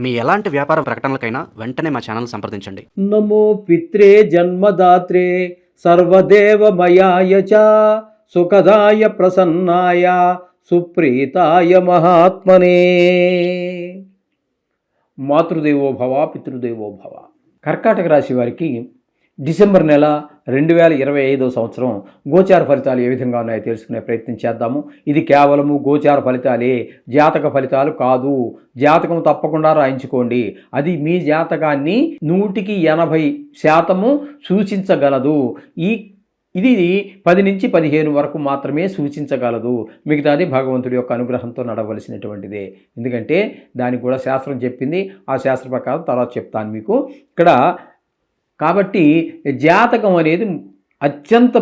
మీ ఎలాంటి వ్యాపార ప్రకటనలకైనా వెంటనే మా ఛానల్ సంప్రదించండి. నమో పిత్రే జన్మదాత్రే సర్వదేవమయాయ చ సుఖదాయ ప్రసన్నాయ సుప్రీతాయ మహాత్మనే. మాతృదేవో భవ పితృదేవో భవ. కర్కాటక రాశి వారికి డిసెంబర్ నెల 2025 సంవత్సరం గోచార ఫలితాలు ఏ విధంగా ఉన్నాయో తెలుసుకునే ప్రయత్నం చేద్దాము. ఇది కేవలము గోచార ఫలితాలే, జాతక ఫలితాలు కాదు. జాతకం తప్పకుండా రాయించుకోండి. అది మీ జాతకాన్ని 100% సూచించగలదు. ఇది 10 నుంచి 15 వరకు మాత్రమే సూచించగలదు. మిగతాది భగవంతుడి యొక్క అనుగ్రహంతో నడవలసినటువంటిదే. ఎందుకంటే దానికి కూడా శాస్త్రం చెప్పింది. ఆ శాస్త్ర ప్రకారం తర్వాత చెప్తాను మీకు ఇక్కడ. కాబట్టి జాతకం అనేది అత్యంత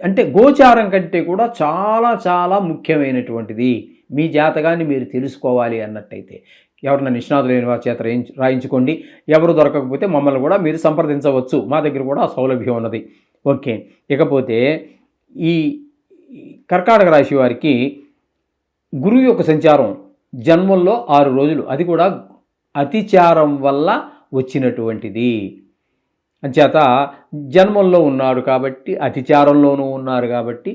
అంటే గోచారం కంటే కూడా చాలా చాలా ముఖ్యమైనటువంటిది. మీ జాతకాన్ని మీరు తెలుసుకోవాలి అన్నట్టయితే ఎవరన్నా నిష్ణాతులైన వారి చేత రాయించుకోండి. ఎవరు దొరకకపోతే మమ్మల్ని కూడా మీరు సంప్రదించవచ్చు. మా దగ్గర కూడా ఆ సౌలభ్యం ఉన్నది. ఓకే. ఇకపోతే ఈ కర్కాటక రాశి వారికి గురువు యొక్క సంచారం జన్మంలో 6 రోజులు, అది కూడా అతిచారం వల్ల వచ్చినటువంటిది. అంచేత జన్మంలో ఉన్నాడు కాబట్టి, అతిచారంలోనూ ఉన్నారు కాబట్టి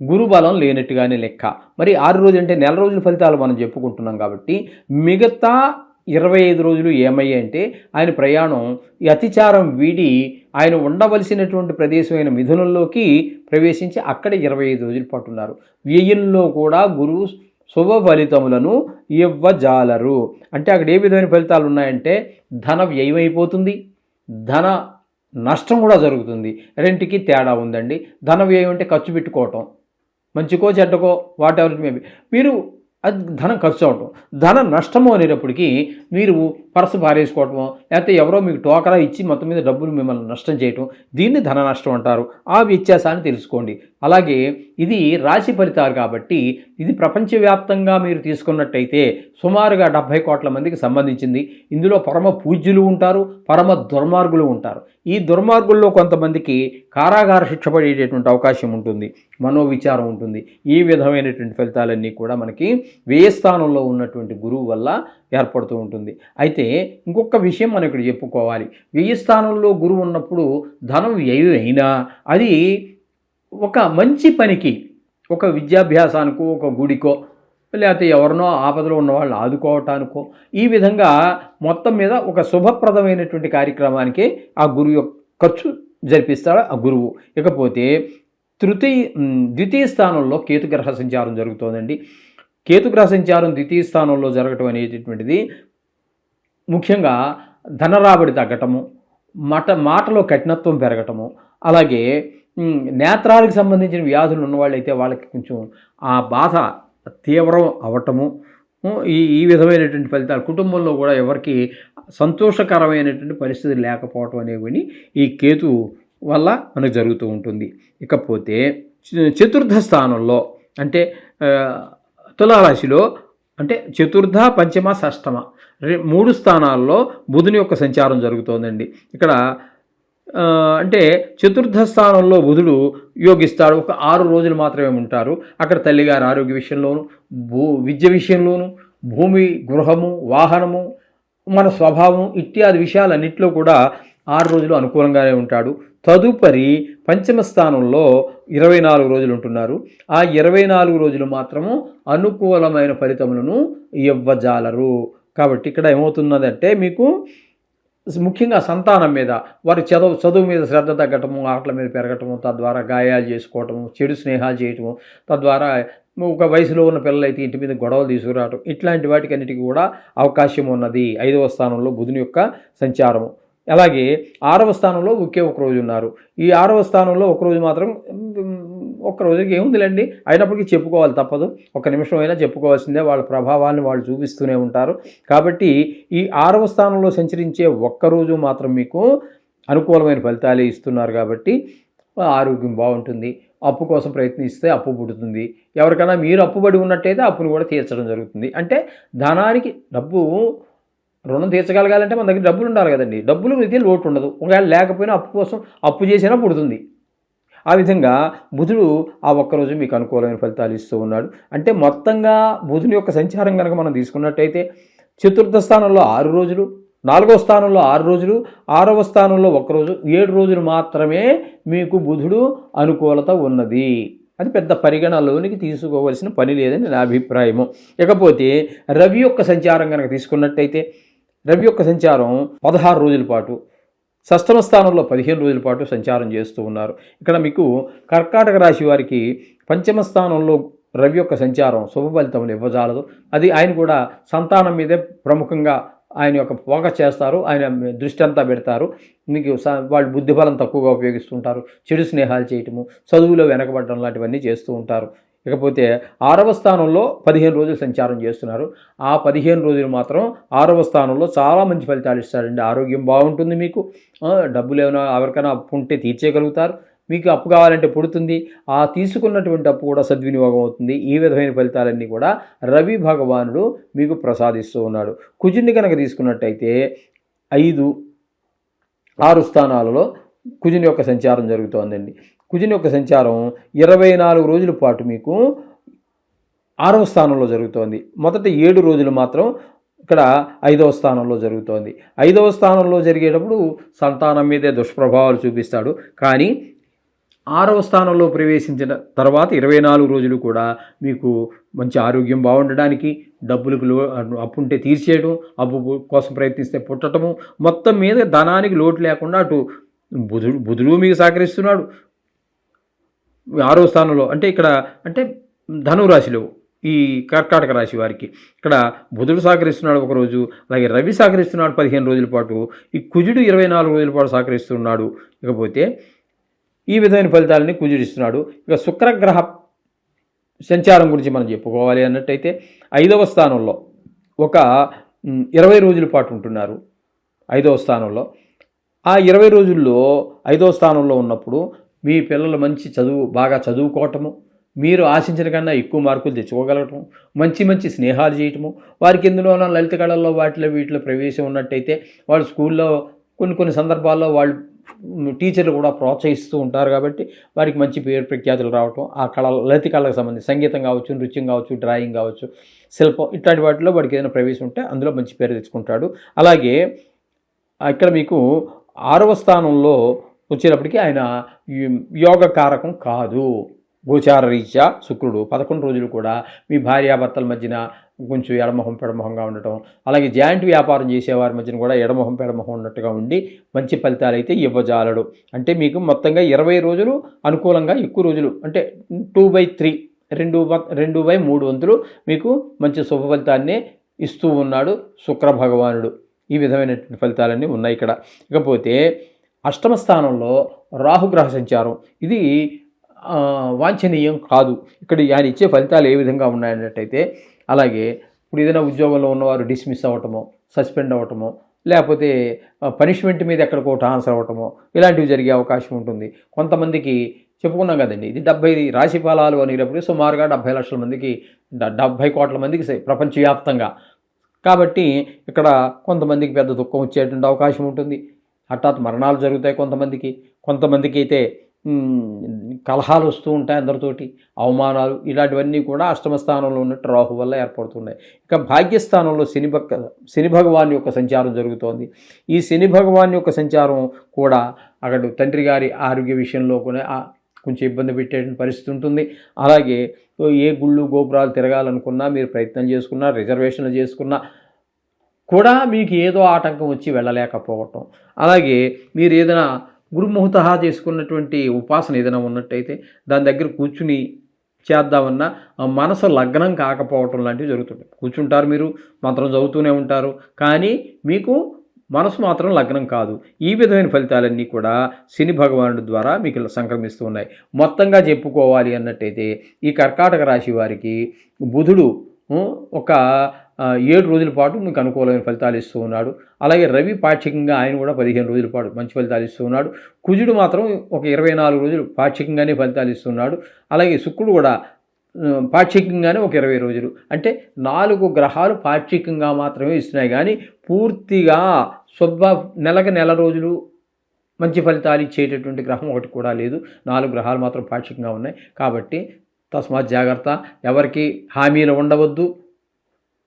గురుబలం లేనట్టుగానే లెక్క. మరి 6 రోజులు అంటే నెల రోజుల ఫలితాలు మనం చెప్పుకుంటున్నాం కాబట్టి మిగతా 25 రోజులు ఏమయ్యాయి అంటే ఆయన ప్రయాణం ఈ అతిచారం వీడి ఆయన ఉండవలసినటువంటి ప్రదేశమైన మిథునంలోకి ప్రవేశించి అక్కడ 25 రోజుల పాటు ఉన్నారు. వ్యయంలో కూడా గురువు శుభ ఫలితములను ఇవ్వజాలరు. అంటే అక్కడ ఏ విధమైన ఫలితాలు ఉన్నాయంటే ధన వ్యయమైపోతుంది, ధన నష్టం కూడా జరుగుతుంది. రెంటికి తేడా ఉందండి. ధన వ్యయం అంటే ఖర్చు పెట్టుకోవటం, మంచికో చెడ్డకో వాట్ ఎవర్ మేబీ, మీరు అది ధనం ఖర్చు అవటం. ధన నష్టము అనేటప్పటికీ మీరు పర్సు పారేసుకోవటమో లేకపోతే ఎవరో మీకు టోకరా ఇచ్చి మొత్తం మీద డబ్బులు మిమ్మల్ని నష్టం చేయటం, దీన్ని ధన నష్టం అంటారు. ఆ వ్యత్యాసాన్ని తెలుసుకోండి. అలాగే ఇది రాశి ఫలితాలు కాబట్టి ఇది ప్రపంచవ్యాప్తంగా మీరు తీసుకున్నట్టయితే సుమారుగా 70 కోట్ల మందికి సంబంధించింది. ఇందులో పరమ పూజ్యులు ఉంటారు, పరమ దుర్మార్గులు ఉంటారు. ఈ దుర్మార్గుల్లో కొంతమందికి కారాగార శిక్ష పడేటటువంటి అవకాశం ఉంటుంది, మనోవిచారం ఉంటుంది. ఈ విధమైనటువంటి ఫలితాలన్నీ కూడా మనకి వ్యయస్థానంలో ఉన్నటువంటి గురువు వల్ల ఏర్పడుతూ ఉంటుంది. అయితే ఇంకొక విషయం మనం ఇక్కడ చెప్పుకోవాలి. వ్యయస్థానంలో గురువు ఉన్నప్పుడు ధనం వ్యయం అయినా అది ఒక మంచి పనికి, ఒక విద్యాభ్యాసానికో, ఒక గుడికో, లేకపోతే ఎవరినో ఆపదలో ఉన్న వాళ్ళని ఆదుకోవటానికో, ఈ విధంగా మొత్తం మీద ఒక శుభప్రదమైనటువంటి కార్యక్రమానికి ఆ గురువు యొక్క ఖర్చు జరిపిస్తాడు ఆ గురువు. ఇకపోతే ద్వితీయ స్థానంలో కేతుగ్రహ సంచారం జరుగుతోందండి. కేతుగ్రహ సంచారం ద్వితీయ స్థానంలో జరగటం అనేటటువంటిది ముఖ్యంగా ధనరాబడి తగ్గటము, మాటలో కఠినత్వం పెరగటము, అలాగే నేత్రాలకు సంబంధించిన వ్యాధులు ఉన్నవాళ్ళైతే వాళ్ళకి కొంచెం ఆ బాధ తీవ్రం అవటము, ఈ విధమైనటువంటి ఫలితాలు. కుటుంబంలో కూడా ఎవరికి సంతోషకరమైనటువంటి పరిస్థితులు లేకపోవటం అనేవి ఈ కేతు వల్ల మనకు జరుగుతూ ఉంటుంది. ఇకపోతే చతుర్థ స్థానంలో అంటే తులారాశిలో అంటే చతుర్థ, పంచమ, షష్టమ 3 స్థానాల్లో బుధుని యొక్క సంచారం జరుగుతోందండి. ఇక్కడ అంటే చతుర్థ స్థానంలో బుధుడు యోగిస్తాడు. ఒక 6 రోజులు మాత్రమే ఉంటారు. అక్కడ తల్లిగారి ఆరోగ్య విషయంలోను, విద్య విషయంలోను, భూమి, గృహము, వాహనము, మన స్వభావం ఇత్యాది విషయాలన్నింటిలో కూడా 6 రోజులు అనుకూలంగానే ఉంటాడు. తదుపరి పంచమ స్థానంలో 24 రోజులు ఉంటున్నారు. ఆ 24 రోజులు మాత్రము అనుకూలమైన ఫలితములను ఇవ్వజాలరు. కాబట్టి ఇక్కడ ఏమవుతున్నదంటే మీకు ముఖ్యంగా సంతానం మీద, వారి చదువు మీద శ్రద్ధ తగ్గటము, ఆటల మీద పెరగటము, తద్వారా గాయాలు చేసుకోవటము, చెడు స్నేహాలు చేయటము, తద్వారా ఒక వయసులో ఉన్న పిల్లలైతే ఇంటి మీద గొడవలు తీసుకురావటం, ఇట్లాంటి వాటికి అన్నిటికీ కూడా అవకాశం ఉన్నది. 5వ స్థానంలో బుధుని యొక్క సంచారము. అలాగే 6వ స్థానంలో ఒకే ఒక రోజు ఉన్నారు. ఈ 6వ స్థానంలో ఒకరోజు మాత్రం, ఒక్క రోజుకి ఏముందిలేండి, అయినప్పటికీ చెప్పుకోవాలి, తప్పదు. ఒక నిమిషం అయినా చెప్పుకోవాల్సిందే. వాళ్ళ ప్రభావాన్ని వాళ్ళు చూపిస్తూనే ఉంటారు. కాబట్టి ఈ 6వ స్థానంలో సంచరించే ఒక్కరోజు మాత్రం మీకు అనుకూలమైన ఫలితాలే ఇస్తున్నారు. కాబట్టి ఆరోగ్యం బాగుంటుంది. అప్పు కోసం ప్రయత్నిస్తే అప్పు పుడుతుంది. ఎవరికైనా మీరు అప్పుబడి ఉన్నట్టయితే అప్పును కూడా తీర్చడం జరుగుతుంది. అంటే ధనానికి రుణం తీర్చగలగాలంటే మన దగ్గర డబ్బులు ఉండాలి కదండి. డబ్బులు అయితే లోటు ఉండదు. ఒకవేళ లేకపోయినా అప్పు కోసం అప్పు చేసినా పుడుతుంది. ఆ విధంగా బుధుడు ఆ ఒక్కరోజు మీకు అనుకూలమైన ఫలితాలు ఇస్తూ ఉన్నాడు. అంటే మొత్తంగా బుధుని యొక్క సంచారం కనుక మనం తీసుకున్నట్టయితే చతుర్థ స్థానంలో 6 రోజులు, 4వ స్థానంలో 6 రోజులు, 6వ స్థానంలో 1 రోజు, 7 రోజులు మాత్రమే మీకు బుధుడు అనుకూలత ఉన్నది. అది పెద్ద పరిగణలోనికి తీసుకోవలసిన పని లేదని నా అభిప్రాయము. ఇకపోతే రవి యొక్క సంచారం కనుక తీసుకున్నట్టయితే రవి యొక్క సంచారం 16 రోజుల పాటు, షష్టమ స్థానంలో 15 రోజుల పాటు సంచారం చేస్తూ ఉన్నారు. ఇక్కడ మీకు కర్కాటక రాశి వారికి పంచమ స్థానంలో రవి యొక్క సంచారం శుభ ఫలితములు ఇవ్వజాలదు. అది ఆయన కూడా సంతానం మీదే ప్రముఖంగా ఆయన యొక్క ఫోకస్ చేస్తారు, ఆయన దృష్టి అంతా పెడతారు. మీకు వాళ్ళు బుద్ధిబలం తక్కువగా ఉపయోగిస్తుంటారు, చెడు స్నేహాలు చేయటము, చదువులో వెనకబడడం లాంటివన్నీ చేస్తూ ఉంటారు. ఇకపోతే 6వ స్థానంలో 15 రోజులు సంచారం చేస్తున్నారు. ఆ 15 రోజులు మాత్రం 6వ స్థానంలో చాలా మంచి ఫలితాలు ఇస్తారండి. ఆరోగ్యం బాగుంటుంది, మీకు డబ్బులు ఏమైనా ఎవరికైనా అప్పు ఉంటే తీర్చేయగలుగుతారు, మీకు అప్పు కావాలంటే పుడుతుంది, ఆ తీసుకున్నటువంటి అప్పు కూడా సద్వినియోగం అవుతుంది. ఈ విధమైన ఫలితాలన్నీ కూడా రవి భగవానుడు మీకు ప్రసాదిస్తూ ఉన్నాడు. కుజుడిని కనుక తీసుకున్నట్టయితే 5, 6 స్థానాలలో కుజుని యొక్క సంచారం జరుగుతోందండి. కుజుని యొక్క సంచారం 24 రోజుల పాటు మీకు 6వ స్థానంలో జరుగుతోంది. మొదటి 7 రోజులు మాత్రం ఇక్కడ 5వ స్థానంలో జరుగుతోంది. 5వ స్థానంలో జరిగేటప్పుడు సంతానం మీదే దుష్ప్రభావాలు చూపిస్తాడు. కానీ 6వ స్థానంలో ప్రవేశించిన తర్వాత 24 రోజులు కూడా మీకు మంచి ఆరోగ్యం బాగుండడానికి, డబ్బులకు అప్పుంటే తీర్చేయడం, అప్పు కోసం ప్రయత్నిస్తే పుట్టడము, మొత్తం మీద ధనానికి లోటు లేకుండా అటు బుధుడు మీకు సహకరిస్తున్నాడు 6వ స్థానంలో. అంటే ఇక్కడ అంటే ధనురాశిలో ఈ కర్కాటక రాశి వారికి ఇక్కడ బుధుడు సహకరిస్తున్నాడు ఒకరోజు, అలాగే రవి సహకరిస్తున్నాడు 15 రోజుల పాటు, ఈ కుజుడు 24 రోజుల పాటు సహకరిస్తున్నాడు. ఇకపోతే ఈ విధమైన ఫలితాలని కుజుడిస్తున్నాడు. ఇక శుక్రగ్రహ సంచారం గురించి మనం చెప్పుకోవాలి అన్నట్టయితే 5వ స్థానంలో ఒక 20 రోజుల పాటు ఉంటున్నారు 5వ స్థానంలో. ఆ 20 రోజుల్లో 5వ స్థానంలో ఉన్నప్పుడు మీ పిల్లలు మంచి బాగా చదువుకోవటము, మీరు ఆశించిన కన్నా ఎక్కువ మార్కులు తెచ్చుకోగలగటం, మంచి మంచి స్నేహాలు చేయటము, వారికి ఎందులోనో లలిత కళల్లో వీటిలో ప్రవేశం ఉన్నట్టయితే వాళ్ళు స్కూల్లో కొన్ని సందర్భాల్లో వాళ్ళు టీచర్లు కూడా ప్రోత్సహిస్తూ ఉంటారు. కాబట్టి వారికి మంచి పేరు ప్రఖ్యాతులు రావటం, ఆ లలిత కళలకు సంబంధించి సంగీతం కావచ్చు, నృత్యం కావచ్చు, డ్రాయింగ్ కావచ్చు, శిల్పం ఇట్లాంటి వాటిలో వాడికి ఏదైనా ప్రవేశం ఉంటే అందులో మంచి పేరు తెచ్చుకుంటాడు. అలాగే ఇక్కడ మీకు 6వ స్థానంలో వచ్చేటప్పటికి ఆయన యోగ కారకం కాదు. గోచార రీత్యా శుక్రుడు 11 రోజులు కూడా మీ భార్యాభర్తల మధ్యన కొంచెం ఎడమొహం పెడమొహంగా ఉండటం, అలాగే జాయింట్ వ్యాపారం చేసేవారి మధ్యన కూడా ఎడమొహం పెడమొహం ఉన్నట్టుగా ఉండి మంచి ఫలితాలు అయితే ఇవ్వజాలడు. అంటే మీకు మొత్తంగా 20 రోజులు అనుకూలంగా, ఎక్కువ రోజులు అంటే 2/3 2/3 వంతులు మీకు మంచి శుభ ఫలితాన్ని ఇస్తూ ఉన్నాడు శుక్ర భగవానుడు. ఈ విధమైనటువంటి ఫలితాలన్నీ ఉన్నాయి ఇక్కడ. ఇకపోతే 8వ స్థానంలో రాహుగ్రహ సంచారం, ఇది వాంఛనీయం కాదు. ఇక్కడ ఆయన ఇచ్చే ఫలితాలు ఏ విధంగా ఉన్నాయన్నట్టయితే, అలాగే ఇప్పుడు ఏదైనా ఉద్యోగంలో ఉన్నవారు డిస్మిస్ అవ్వటమో, సస్పెండ్ అవ్వటమో, లేకపోతే పనిష్మెంట్ మీద ఎక్కడికో ట్రాన్స్ఫర్ అవ్వటమో ఇలాంటివి జరిగే అవకాశం ఉంటుంది. కొంతమందికి చెప్పుకున్నాం కదండి, ఇది 70 రాశి ఫలాలు అనేటప్పుడు సుమారుగా 70 లక్షల మందికి 70 కోట్ల మందికి ప్రపంచవ్యాప్తంగా. కాబట్టి ఇక్కడ కొంతమందికి పెద్ద దుఃఖం వచ్చేటువంటి అవకాశం ఉంటుంది, హఠాత్ మరణాలు జరుగుతాయి కొంతమందికి అయితే కలహాలు వస్తూ ఉంటాయి అందరితోటి, అవమానాలు, ఇలాంటివన్నీ కూడా 8వ స్థానంలో ఉన్నట్టు రాహు వల్ల ఏర్పడుతున్నాయి. ఇక భాగ్యస్థానంలో శని భగవాన్ యొక్క సంచారం జరుగుతోంది. ఈ శని భగవాన్ యొక్క సంచారం కూడా అక్కడ తండ్రి గారి ఆరోగ్య విషయంలో కూడా కొంచెం ఇబ్బంది పెట్టేటువంటి పరిస్థితి ఉంటుంది. అలాగే ఏ గుళ్ళు గోపురాలు తిరగాలనుకున్నా, మీరు ప్రయత్నం చేసుకున్నా, రిజర్వేషన్లు చేసుకున్నా కూడా మీకు ఏదో ఆటంకం వచ్చి వెళ్ళలేకపోవటం, అలాగే మీరు ఏదైనా గురుముహూర్త చేసుకున్నటువంటి ఉపాసన ఏదైనా ఉన్నట్టయితే దాని దగ్గర కూర్చుని చేద్దామన్నా మనసు లగ్నం కాకపోవటం లాంటివి జరుగుతుంటాయి. కూర్చుంటారు, మీరు మంత్రం చదువుతూనే ఉంటారు, కానీ మీకు మనసు మాత్రం లగ్నం కాదు. ఈ విధమైన ఫలితాలన్నీ కూడా శని భగవానుడి ద్వారా మీకు సంక్రమిస్తూ ఉన్నాయి. మొత్తంగా చెప్పుకోవాలి అన్నట్టయితే ఈ కర్కాటక రాశి వారికి బుధుడు ఒక 7 రోజుల పాటు మీకు అనుకూలమైన ఫలితాలు ఇస్తూ ఉన్నాడు. అలాగే రవి పాక్షికంగా ఆయన కూడా 15 రోజుల పాటు మంచి ఫలితాలు ఇస్తూ ఉన్నాడు. కుజుడు మాత్రం ఒక 24 రోజులు పాక్షికంగానే ఫలితాలు ఇస్తున్నాడు. అలాగే శుక్రుడు కూడా పాక్షికంగానే ఒక 20 రోజులు, అంటే 4 గ్రహాలు పాక్షికంగా మాత్రమే ఇస్తున్నాయి, కానీ పూర్తిగా నెల రోజులు మంచి ఫలితాలు ఇచ్చేటటువంటి గ్రహం ఒకటి కూడా లేదు. 4 గ్రహాలు మాత్రం పాక్షికంగా ఉన్నాయి. కాబట్టి తస్మాత్ జాగ్రత్త, ఎవరికి హామీలు ఉండవద్దు,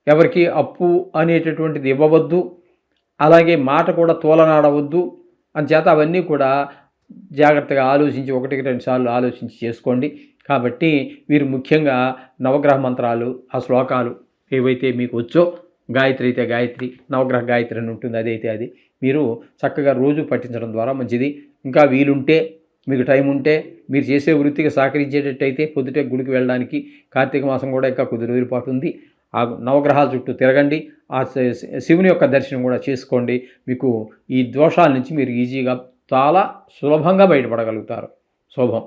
ఎవరికి అప్పు అనేటటువంటిది ఇవ్వవద్దు, అలాగే మాట కూడా తోలనాడవద్దు. అంచేత అవన్నీ కూడా జాగ్రత్తగా ఆలోచించి, ఒకటికి 2 సార్లు ఆలోచించి చేసుకోండి. కాబట్టి వీరు ముఖ్యంగా నవగ్రహ మంత్రాలు, ఆ శ్లోకాలు ఏవైతే మీకు వచ్చో, గాయత్రి అయితే గాయత్రి, నవగ్రహ గాయత్రి అని ఉంటుంది, అదైతే అది మీరు చక్కగా రోజు పఠించడం ద్వారా మంచిది. ఇంకా వీలుంటే, మీకు టైం ఉంటే, మీరు చేసే వృత్తికి సహకరించేటట్టయితే పొద్దుటే గుడికి వెళ్ళడానికి, కార్తీక మాసం కూడా ఇంకా కొద్ది రోజుల పాటు ఉంది, ఆ నవగ్రహాల చుట్టూ తిరగండి, ఆ శివుని యొక్క దర్శనం కూడా చేసుకోండి. మీకు ఈ దోషాల నుంచి మీరు ఈజీగా చాలా సులభంగా బయటపడగలుగుతారు. శుభం.